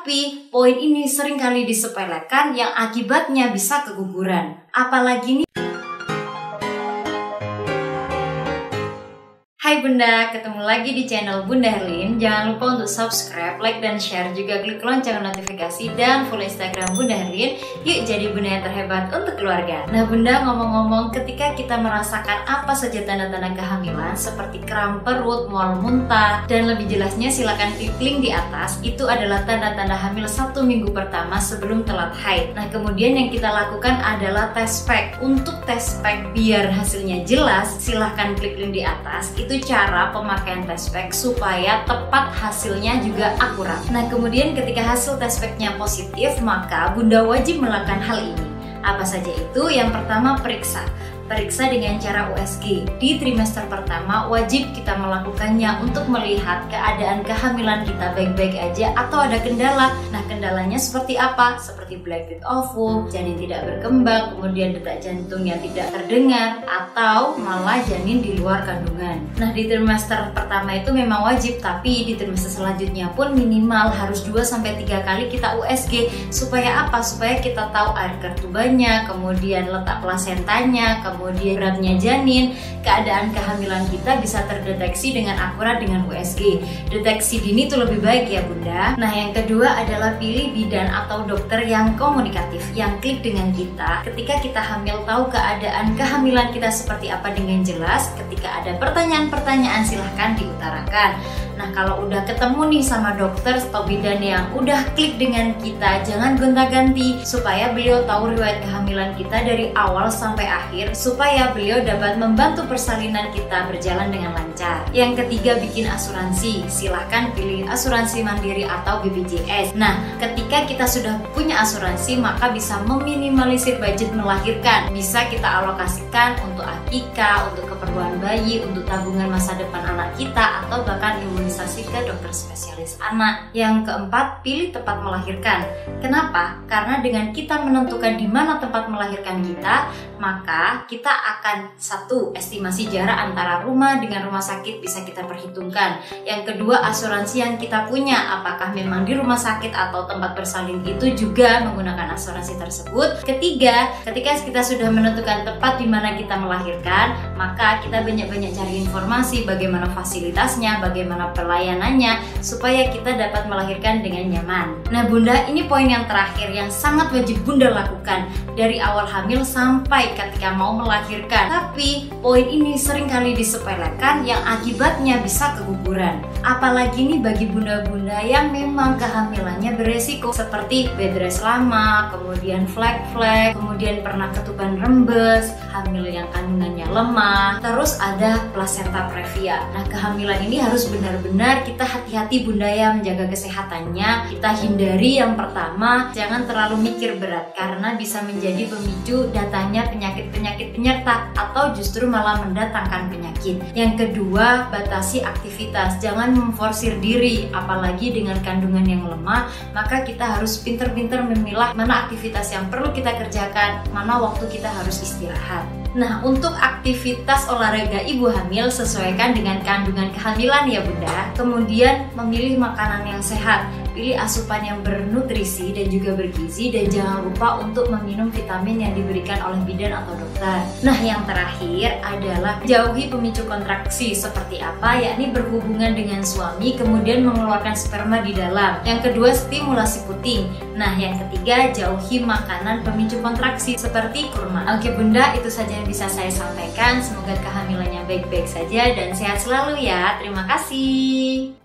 Tapi poin ini seringkali disepelekan yang akibatnya bisa keguguran. Apalagi nih. Hai Bunda, ketemu lagi di channel Bunda Herlin. Jangan lupa untuk subscribe, like, dan share. Juga klik lonceng notifikasi dan follow Instagram Bunda Herlin. Yuk jadi Bunda yang terhebat untuk keluarga. Nah Bunda, ngomong-ngomong, ketika kita merasakan apa saja tanda-tanda kehamilan seperti kram perut, mual muntah, dan lebih jelasnya silakan klik link di atas. Itu adalah tanda-tanda hamil 1 minggu pertama sebelum telat haid. Nah kemudian yang kita lakukan adalah tes pack. Untuk tes pack biar hasilnya jelas, silahkan klik link di atas. Itu cara pemakaian tes pack supaya tepat hasilnya juga akurat. Nah kemudian ketika hasil tes packnya positif, maka Bunda wajib melakukan hal ini. Apa saja itu? Yang pertama, periksa dengan cara USG. Di trimester pertama wajib kita melakukannya untuk melihat keadaan kehamilan kita baik-baik aja atau ada kendala. Nah kendalanya seperti apa? Seperti blackhead ovum, janin tidak berkembang, kemudian detak jantungnya tidak terdengar, atau malah janin di luar kandungan. Nah di trimester pertama itu memang wajib, tapi di trimester selanjutnya pun minimal harus 2-3 kali kita USG. Supaya apa? Supaya kita tahu air ketubannya, kemudian letak plasentanya, kemudian beratnya janin, keadaan kehamilan kita bisa terdeteksi dengan akurat dengan USG. Deteksi dini itu lebih baik ya Bunda. Nah yang kedua adalah pilih bidan atau dokter yang komunikatif, yang klik dengan kita. Ketika kita hamil tahu keadaan kehamilan kita seperti apa dengan jelas. Ketika ada pertanyaan-pertanyaan silahkan diutarakan. Nah kalau udah ketemu nih sama dokter atau bidan yang udah klik dengan kita, jangan gonta-ganti supaya beliau tahu riwayat kehamilan kita dari awal sampai akhir, supaya beliau dapat membantu persalinan kita berjalan dengan lancar. Yang ketiga, bikin asuransi. Silahkan pilih asuransi mandiri atau BPJS. Nah ketika kita sudah punya asuransi, maka bisa meminimalisir budget melahirkan. Bisa kita alokasikan untuk akikah, untuk keperluan bayi, untuk tabungan masa depan anak kita, atau bahkan imunisasi ke dokter spesialis anak. Yang keempat, pilih tempat melahirkan. Kenapa? Karena dengan kita menentukan di mana tempat melahirkan kita, maka kita akan satu, estimasi jarak antara rumah dengan rumah sakit bisa kita perhitungkan. Yang kedua, asuransi yang kita punya, apakah memang di rumah sakit atau tempat bersalin itu juga menggunakan asuransi tersebut. Ketiga, ketika kita sudah menentukan tempat di mana kita melahirkan, maka kita banyak-banyak cari informasi bagaimana fasilitasnya, bagaimana pelayanannya, supaya kita dapat melahirkan dengan nyaman. Nah Bunda, ini poin yang terakhir yang sangat wajib Bunda lakukan dari awal hamil sampai ketika mau melahirkan. Tapi poin ini seringkali disepelekan yang akibatnya bisa keguguran. Apalagi nih bagi bunda-bunda yang memang kehamilannya beresiko seperti bed rest lama, kemudian flag, kemudian pernah ketuban rembes, hamil yang kandungannya lemah, terus ada plasenta previa. Nah kehamilan ini harus benar-benar kita hati-hati Bunda ya menjaga kesehatannya. Kita hindari yang pertama, jangan terlalu mikir berat karena bisa menjadi pemicu datangnya penyakit-penyakit penyerta atau justru malah mendatangkan penyakit. Yang kedua, batasi aktivitas. Jangan memforsir diri, apalagi dengan kandungan yang lemah, maka kita harus pinter-pinter memilah mana aktivitas yang perlu kita kerjakan, mana waktu kita harus istirahat. Nah, untuk aktivitas olahraga ibu hamil sesuaikan dengan kandungan kehamilan ya Bunda. Kemudian memilih makanan yang sehat, pilih asupan yang bernutrisi dan juga bergizi, dan jangan lupa untuk meminum vitamin yang diberikan oleh bidan atau dokter. Nah, yang terakhir adalah jauhi pemicu kontraksi. Seperti apa? Yakni berhubungan dengan suami kemudian mengeluarkan sperma di dalam. Yang kedua, stimulasi puting. Nah, yang ketiga, jauhi makanan pemicu kontraksi seperti kurma. Oke Bunda, itu saja yang bisa saya sampaikan. Semoga kehamilannya baik-baik saja dan sehat selalu ya. Terima kasih.